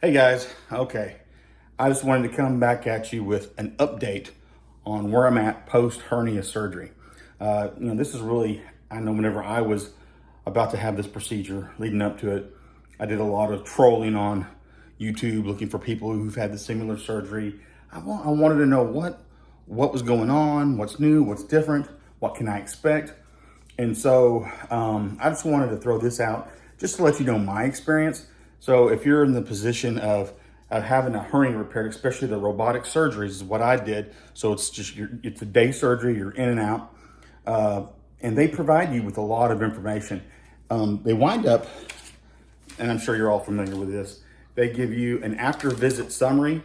Hey guys, okay. I just wanted to come back at you with an update on where I'm at post hernia surgery. This is really, I know whenever I was about to have this procedure leading up to it, I did a lot of trolling on YouTube looking for people who've had the similar surgery. I wanted to know what was going on, what's new, what's different, what can I expect. And so I just wanted to throw this out just to let you know my experience. So if you're in the position of having a hernia repaired, especially the robotic surgeries is what I did. So it's just, it's a day surgery, you're in and out. And they provide you with a lot of information. They wind up, and I'm sure you're all familiar with this, they give you an after visit summary,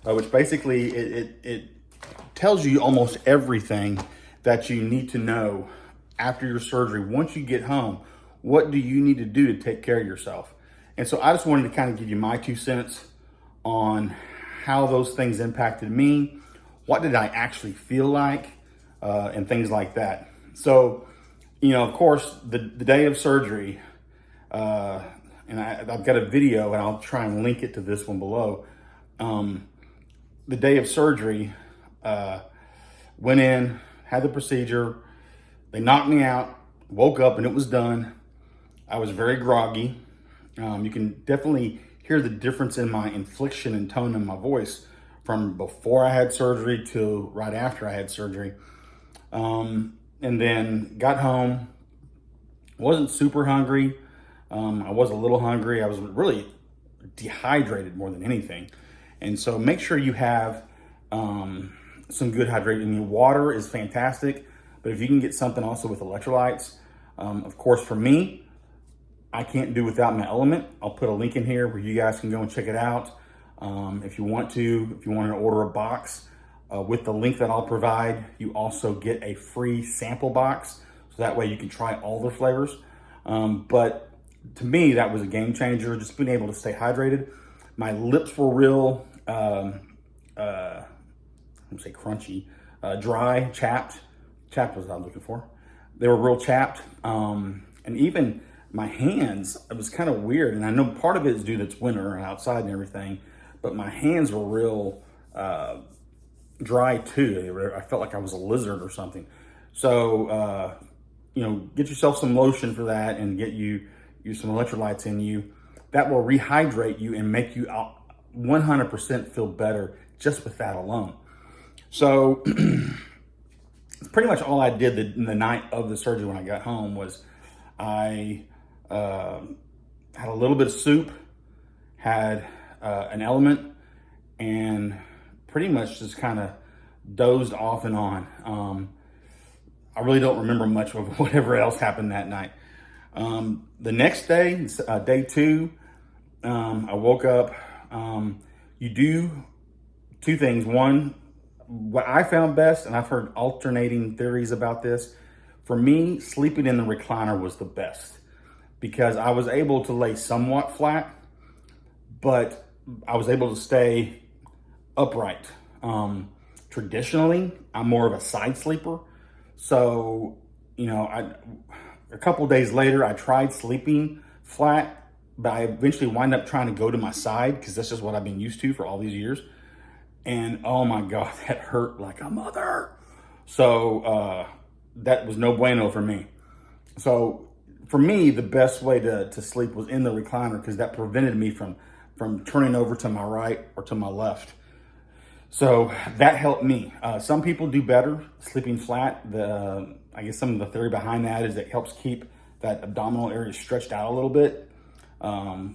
which basically it tells you almost everything that you need to know after your surgery. Once you get home, what do you need to do to take care of yourself? And so I just wanted to kind of give you my 2 cents on how those things impacted me. What did I actually feel like? And things like that. So, of course, the day of surgery, and I've got a video and I'll try and link it to this one below. The day of surgery, went in, had the procedure. They knocked me out, woke up and it was done. I was very groggy. You can definitely hear the difference in my inflection and tone in my voice from before I had surgery to right after I had surgery. And then got home, wasn't super hungry. I was a little hungry. I was really dehydrated more than anything. And so make sure you have some good hydration. I mean, water is fantastic, but if you can get something also with electrolytes, of course, for me, I can't do without my element. I'll put a link in here where you guys can go and check it out. If you want to order a box with the link that I'll provide, you also get a free sample box. So that way you can try all the flavors. But to me, that was a game changer, just being able to stay hydrated. My lips were real, I'm gonna say crunchy, dry, chapped. Chapped was what I was looking for. They were real chapped. And even my hands, it was kind of weird. And I know part of it is due to it's winter and outside and everything, but my hands were real dry too. I felt like I was a lizard or something. So, get yourself some lotion for that and get you some electrolytes in you. That will rehydrate you and make you 100% feel better just with that alone. So it's pretty much all I did the night of the surgery when I got home was I had a little bit of soup, had an element, and pretty much just kind of dozed off and on. I really don't remember much of whatever else happened that night. The next day, day 2, I woke up. You do 2 things. One, what I found best, and I've heard alternating theories about this, for me, sleeping in the recliner was the best because I was able to lay somewhat flat, but I was able to stay upright. Traditionally, I'm more of a side sleeper. So, a couple days later, I tried sleeping flat, but I eventually wind up trying to go to my side because that's just what I've been used to for all these years. And oh my God, that hurt like a mother. So that was no bueno for me. So for me, the best way to sleep was in the recliner because that prevented me from turning over to my right or to my left. So that helped me. Some people do better sleeping flat. I guess some of the theory behind that is it helps keep that abdominal area stretched out a little bit,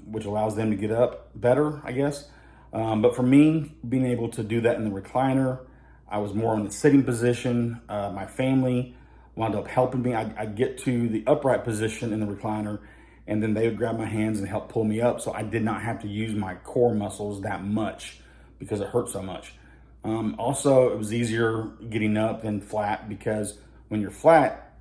which allows them to get up better, I guess. But for me, being able to do that in the recliner, I was more in the sitting position. My family wound up helping me. I'd get to the upright position in the recliner, and then they would grab my hands and help pull me up. So I did not have to use my core muscles that much because it hurt so much. Also, it was easier getting up than flat because when you're flat,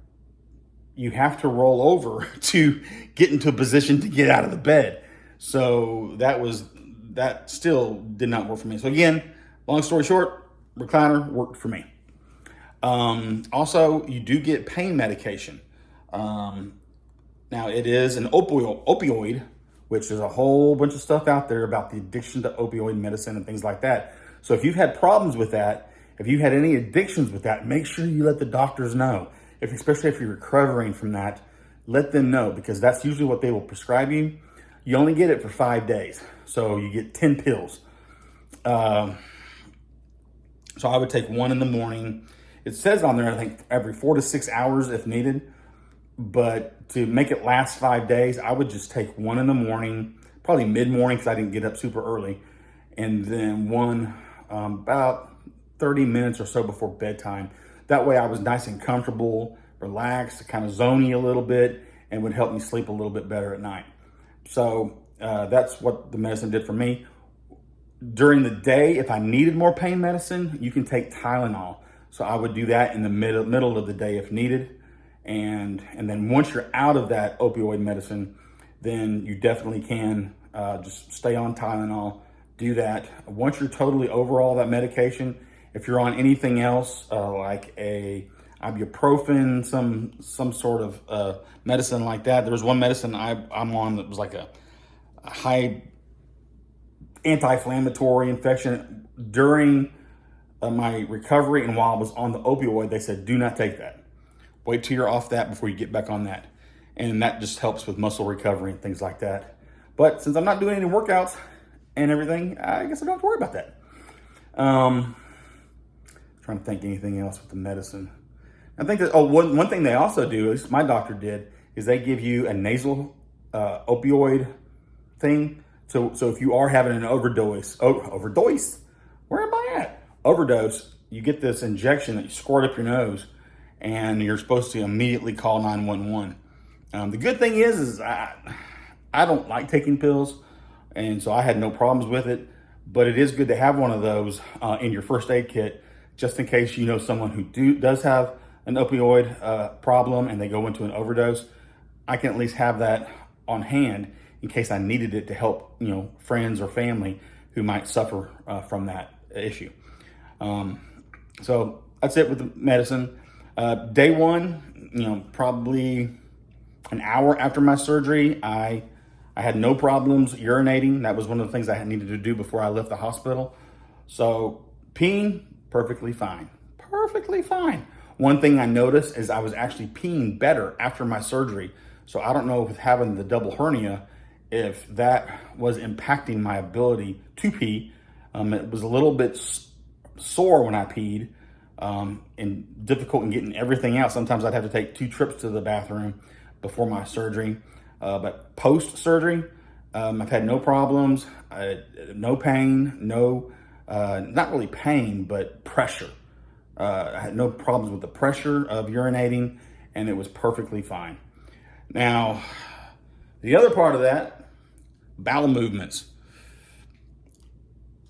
you have to roll over to get into a position to get out of the bed. So that still did not work for me. So again, long story short, recliner worked for me. Also, you do get pain medication. Now it is an opioid, which is a whole bunch of stuff out there about the addiction to opioid medicine and things like that. So if you've had problems with that, if you had any addictions with that, make sure you let the doctors know. Especially if you're recovering from that, let them know, because that's usually what they will prescribe you. You only get it for 5 days. So you get 10 pills. So I would take one in the morning. It says on there, I think every 4 to 6 hours if needed. But to make it last 5 days, I would just take one in the morning, probably mid-morning because I didn't get up super early. And then one about 30 minutes or so before bedtime. That way I was nice and comfortable, relaxed, kind of zony a little bit, and would help me sleep a little bit better at night. So that's what the medicine did for me. During the day, if I needed more pain medicine, you can take Tylenol. So I would do that in the middle of the day if needed. And then once you're out of that opioid medicine, then you definitely can just stay on Tylenol, do that. Once you're totally over all that medication, if you're on anything else, like a ibuprofen, some sort of medicine like that. There was one medicine I'm on that was like a high anti-inflammatory infection. During my recovery and while I was on the opioid, they said, do not take that. Wait till you're off that before you get back on that. And that just helps with muscle recovery and things like that. But since I'm not doing any workouts and everything, I guess I don't have to worry about that. Trying to think anything else with the medicine. I think that, one thing they also do, is my doctor did, is they give you a nasal opioid thing. So if you are having an overdose, where am I at? Overdose, you get this injection that you squirt up your nose, and you're supposed to immediately call 911. The good thing is I don't like taking pills, and so I had no problems with it, but it is good to have one of those in your first aid kit, just in case you know someone who does have an opioid problem and they go into an overdose. I can at least have that on hand in case I needed it to help, friends or family who might suffer from that issue. So that's it with the medicine. Day one, probably an hour after my surgery, I had no problems urinating. That was one of the things I needed to do before I left the hospital. So peeing, perfectly fine. Perfectly fine. One thing I noticed is I was actually peeing better after my surgery. So I don't know, with having the double hernia, if that was impacting my ability to pee. It was a little bit sore when I peed, and difficult in getting everything out. Sometimes I'd have to take 2 trips to the bathroom before my surgery. But post-surgery, I've had no problems, no pain, not really pain, but pressure. I had no problems with the pressure of urinating, and it was perfectly fine. Now, the other part of that, bowel movements.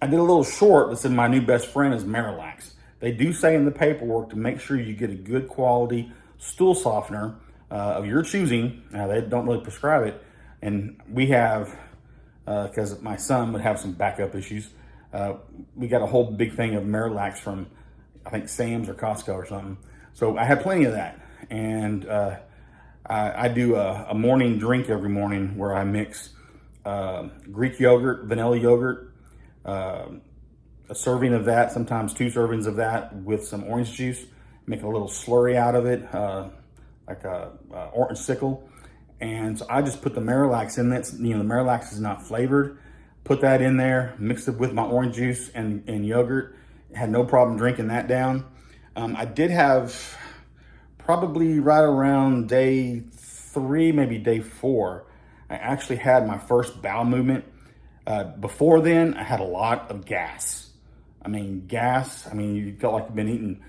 I did a little short that said my new best friend is Marilax. They do say in the paperwork to make sure you get a good quality stool softener of your choosing. Now, they don't really prescribe it. And we have, because my son would have some backup issues, we got a whole big thing of Marilax from, I think, Sam's or Costco or something. So I had plenty of that. And I do a morning drink every morning where I mix Greek yogurt, vanilla yogurt, a serving of that, sometimes 2 servings of that with some orange juice, make a little slurry out of it, like a orange sickle. And so I just put the Marilax in that. The Marilax is not flavored. Put that in there, mixed it with my orange juice and yogurt. Had no problem drinking that down. I did have probably right around day 3, maybe day 4, I actually had my first bowel movement. Before then, I had a lot of gas. You felt like you've been eating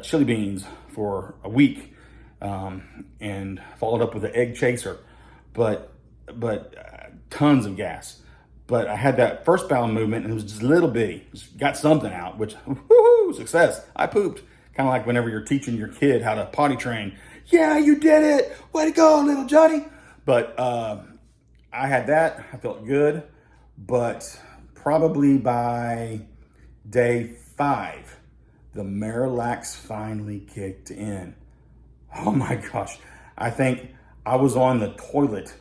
chili beans for a week, and followed up with an egg chaser, but tons of gas. But I had that first bowel movement, and it was just a little bitty. Just got something out, which, woohoo, success. I pooped. Kind of like whenever you're teaching your kid how to potty train. Yeah, you did it. Way to go, little Johnny. But I had that. I felt good. But probably by day 5, the Marilax finally kicked in. Oh my gosh. I think I was on the toilet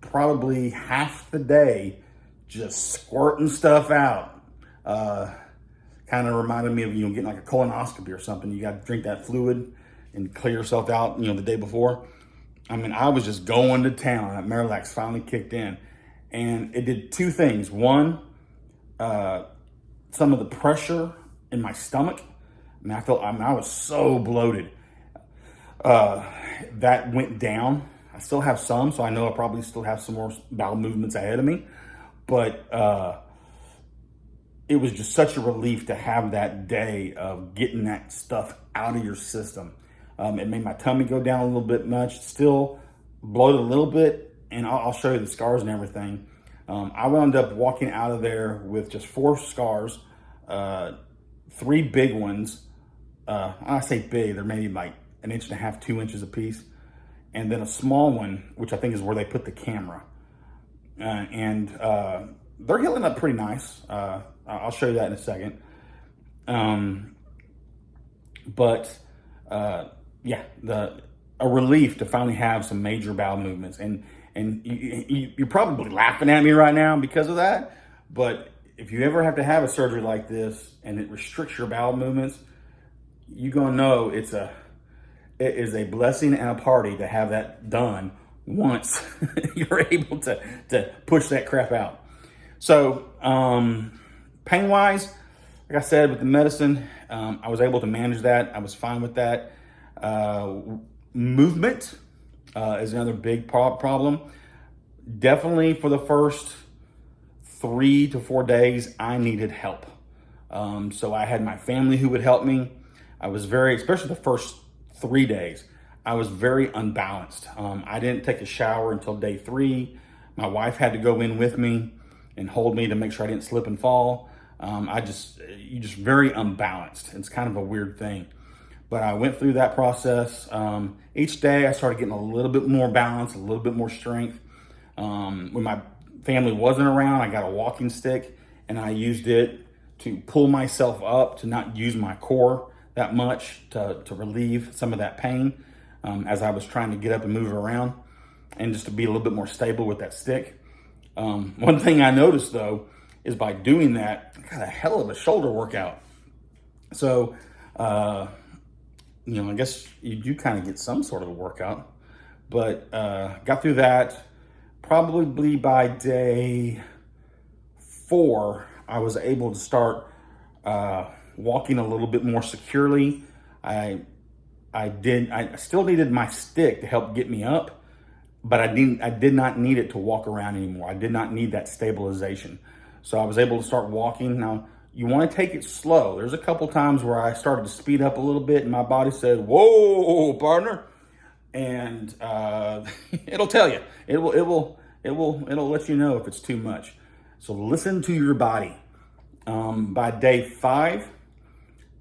probably half the day just squirting stuff out. Kind of reminded me of, getting like a colonoscopy or something. You got to drink that fluid and clear yourself out, the day before. I mean, I was just going to town. That Marilax finally kicked in, and it did two things. One, some of the pressure in my stomach. I was so bloated. That went down. I still have some, so I know I probably still have some more bowel movements ahead of me. But it was just such a relief to have that day of getting that stuff out of your system. It made my tummy go down a little bit much, still bloated a little bit, and I'll show you the scars and everything. I wound up walking out of there with just 4 scars, 3 big ones. I say big, they're maybe like 1.5 inches, 2 inches apiece. And then a small one, which I think is where they put the camera. And they're healing up pretty nice. I'll show you that in a second. A relief to finally have some major bowel movements. And you're probably laughing at me right now because of that. But if you ever have to have a surgery like this and it restricts your bowel movements, you're gonna know it is a blessing and a party to have that done once you're able to push that crap out. So pain-wise, like I said, with the medicine, I was able to manage that. I was fine with that. Movement is another big problem. Definitely for the first 3 to 4 days, I needed help. So I had my family who would help me. I was especially the first 3 days, I was very unbalanced. I didn't take a shower until day 3. My wife had to go in with me and hold me to make sure I didn't slip and fall. You're just very unbalanced. It's kind of a weird thing. But I went through that process. Each day I started getting a little bit more balance, a little bit more strength. When my family wasn't around, I got a walking stick and I used it to pull myself up, to not use my core that much, to relieve some of that pain as I was trying to get up and move around, and just to be a little bit more stable with that stick. One thing I noticed though is by doing that, I got a hell of a shoulder workout. So, I guess you do kind of get some sort of a workout, but got through that. Probably by day 4, I was able to start walking a little bit more securely. I still needed my stick to help get me up, but I did not need it to walk around anymore. I did not need that stabilization. So I was able to start walking. Now, you want to take it slow. There's a couple times where I started to speed up a little bit and my body said, "Whoa, partner." And it'll tell you. It'll let you know if it's too much. So listen to your body. By day 5,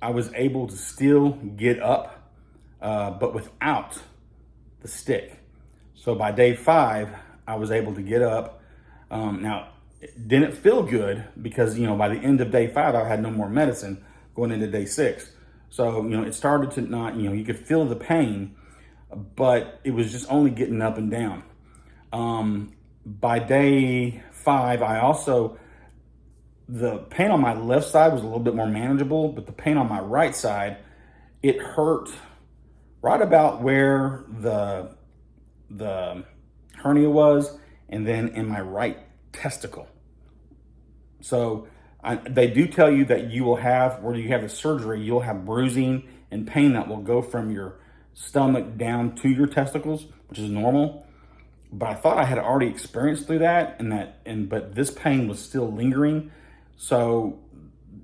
I was able to still get up, but without the stick. So by day 5, I was able to get up. Now, it didn't feel good because, by the end of day 5, I had no more medicine going into day 6. So, it started to not, you could feel the pain, but it was just only getting up and down. By day 5, the pain on my left side was a little bit more manageable, but the pain on my right side, it hurt right about where the hernia was, and then in my right testicle. So they do tell you that you will have, where you have the surgery, you'll have bruising and pain that will go from your stomach down to your testicles, which is normal. But I thought I had already experienced through that, but this pain was still lingering. So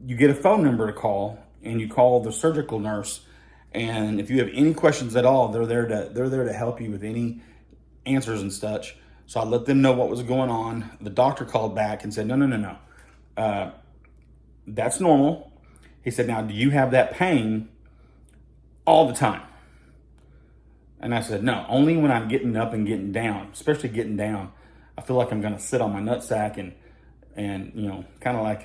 you get a phone number to call, and you call the surgical nurse. And if you have any questions at all, they're there to help you with any answers and such. So I let them know what was going on. The doctor called back and said, no. That's normal. He said, now, do you have that pain all the time? And I said, no, only when I'm getting up and getting down, especially getting down. I feel like I'm going to sit on my nutsack and kind of like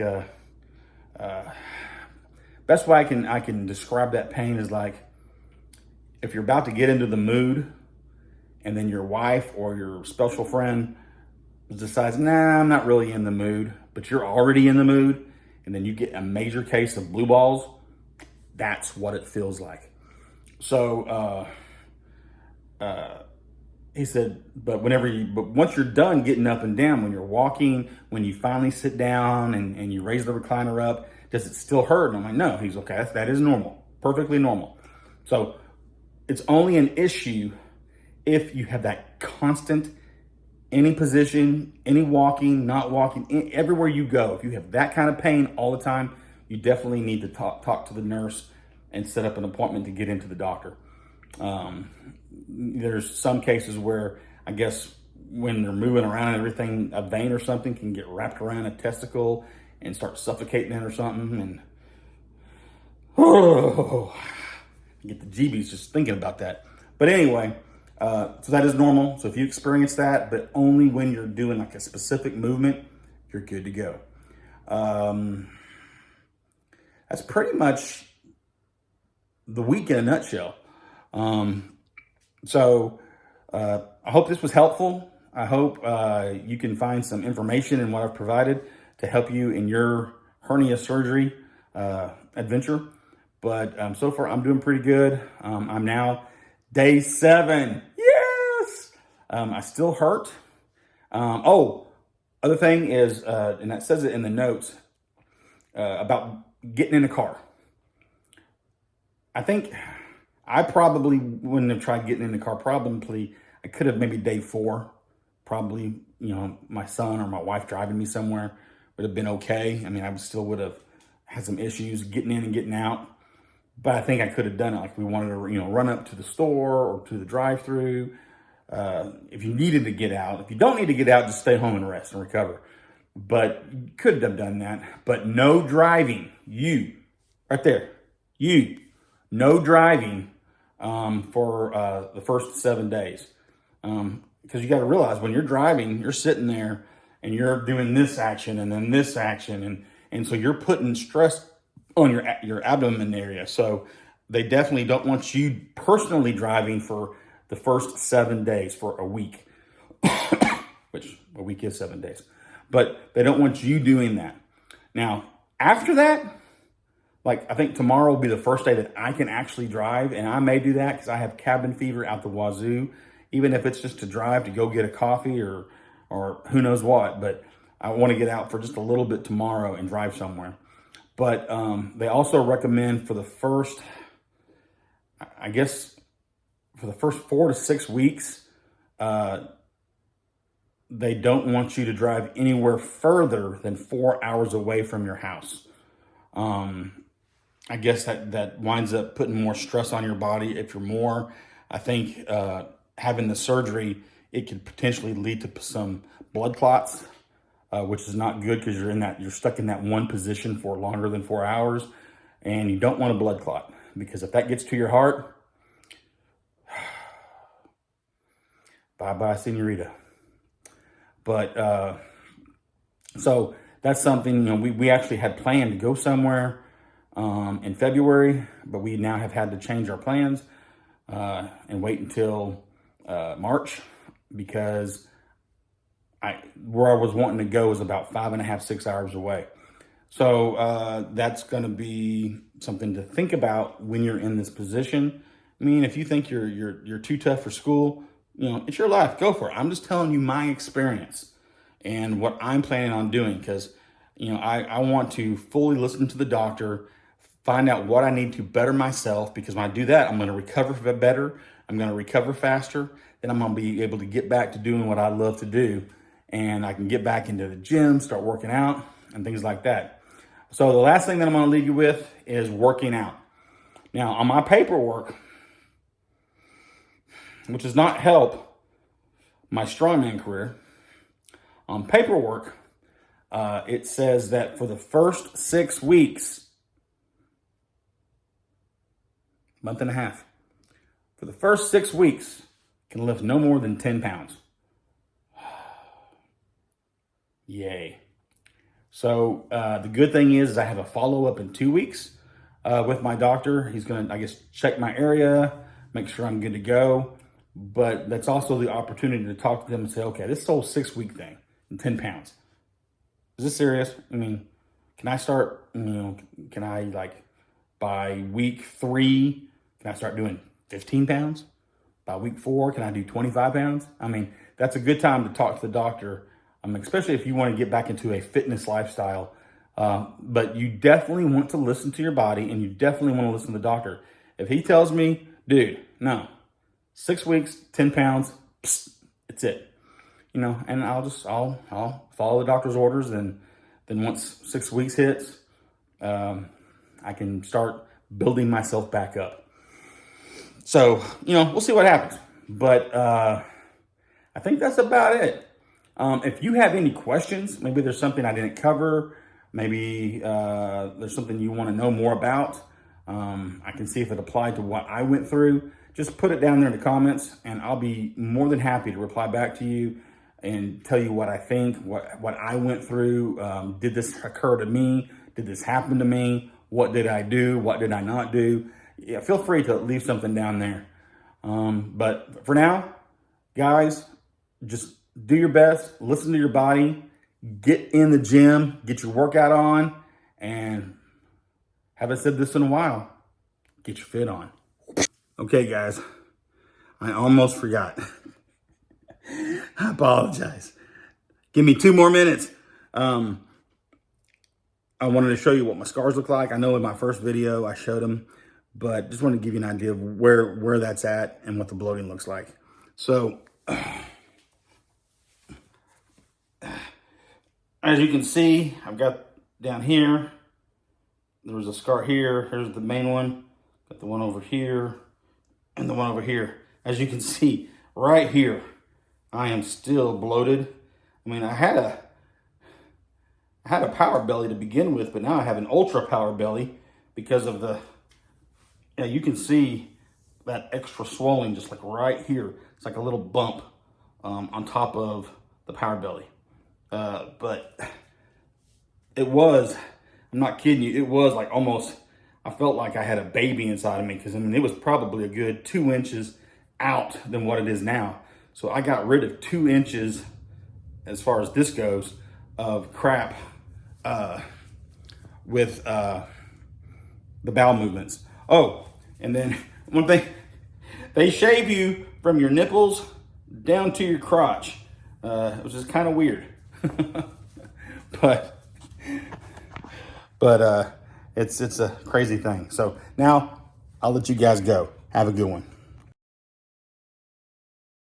best way I can describe that pain is like if you're about to get into the mood and then your wife or your special friend decides, nah, I'm not really in the mood, but you're already in the mood, and then you get a major case of blue balls, that's what it feels like. So he said, but once you're done getting up and down, when you're walking, when you finally sit down and you raise the recliner up, does it still hurt? And I'm like, no. He's okay. That is normal, perfectly normal. So it's only an issue if you have that constant, any position, any walking, not walking, everywhere you go. If you have that kind of pain all the time, you definitely need to talk to the nurse and set up an appointment to get into the doctor. There's some cases where I guess when they're moving around and everything, a vein or something can get wrapped around a testicle and start suffocating it or something. And oh, I get the jeebies just thinking about that. But anyway, so that is normal. So if you experience that, but only when you're doing like a specific movement, you're good to go. That's pretty much the week in a nutshell. So I hope this was helpful. I hope you can find some information in what I've provided to help you in your hernia surgery adventure. But so far, I'm doing pretty good. I'm now day 7. Yes! I still hurt. Other thing is, and that says it in the notes, about getting in the car. I think I probably wouldn't have tried getting in the car. Probably, I could have maybe day 4. Probably, my son or my wife driving me somewhere would have been okay. I mean, I still would have had some issues getting in and getting out. But I think I could have done it like we wanted to, run up to the store or to the drive-through. If you needed to get out. If you don't need to get out, just stay home and rest and recover. But you could have done that. But no driving. Right there. No driving for the first 7 days. Because you got to realize when you're driving, you're sitting there and you're doing this action and then this action. And so you're putting stress on your abdomen area. So they definitely don't want you personally driving for the first 7 days, for a week, which a week is 7 days. But they don't want you doing that. Now, after that, like I think tomorrow will be the first day that I can actually drive, and I may do that because I have cabin fever out the wazoo, even if it's just to drive to go get a coffee or who knows what. But I want to get out for just a little bit tomorrow and drive somewhere. But they also recommend for the first, I guess, for the first 4 to 6 weeks, they don't want you to drive anywhere further than 4 hours away from your house. I guess that winds up putting more stress on your body. If you're more, I think having the surgery, it could potentially lead to some blood clots, which is not good because you're stuck in that one position for longer than 4 hours, and you don't want a blood clot because if that gets to your heart, bye-bye, senorita. But so that's something, we actually had planned to go somewhere in February, but we now have had to change our plans and wait until March because where I was wanting to go is about 5.5, 6 hours away. So that's going to be something to think about when you're in this position. I mean, if you think you're too tough for school, it's your life. Go for it. I'm just telling you my experience and what I'm planning on doing because, I want to fully listen to the doctor, find out what I need to better myself because when I do that, I'm going to recover better. I'm going to recover faster. Then I'm going to be able to get back to doing what I love to do. And I can get back into the gym, start working out, and things like that. So the last thing that I'm going to leave you with is working out. Now, on my paperwork, which does not help my strongman career, on paperwork, it says that for the first 6 weeks, month and a half, for the first 6 weeks, can lift no more than 10 pounds. Yay. So the good thing is I have a follow-up in 2 weeks with my doctor. He's going to, I guess, check my area, make sure I'm good to go. But that's also the opportunity to talk to them and say, okay, this whole 6 week thing, 10 pounds. Is this serious? I mean, can I start, can I like by week 3, can I start doing 15 pounds? By week 4, can I do 25 pounds? I mean, that's a good time to talk to the doctor, especially if you want to get back into a fitness lifestyle. But you definitely want to listen to your body, and you definitely want to listen to the doctor. If he tells me, dude, no, 6 weeks, 10 pounds, it's it. And I'll follow the doctor's orders, and then once 6 weeks hits, I can start building myself back up. So, we'll see what happens. But I think that's about it. If you have any questions, maybe there's something I didn't cover, maybe there's something you want to know more about, I can see if it applied to what I went through. Just put it down there in the comments, and I'll be more than happy to reply back to you and tell you what I think, what I went through. Did this occur to me? Did this happen to me? What did I do? What did I not do? Yeah, feel free to leave something down there. But for now, guys, just do your best, listen to your body, get in the gym, get your workout on, and haven't said this in a while, get your fit on. Okay, guys, I almost forgot. I apologize. Give me 2 more minutes. I wanted to show you what my scars look like. I know in my first video I showed them, but just wanted to give you an idea of where that's at and what the bloating looks like. So, as you can see, I've got down here, there was a scar here. Here's the main one. Got the one over here and the one over here. As you can see, right here, I am still bloated. I mean, I had a power belly to begin with, but now I have an ultra power belly because of you can see that extra swelling just like right here. It's like a little bump on top of the power belly. But it was, I'm not kidding you, it was like almost, I felt like I had a baby inside of me, because it was probably a good 2 inches out than what it is now. So I got rid of 2 inches, as far as this goes, of crap with the bowel movements. Oh, and then one thing, they shave you from your nipples down to your crotch, which is kind of weird. but it's a crazy thing. So now I'll let you guys go. Have a good one.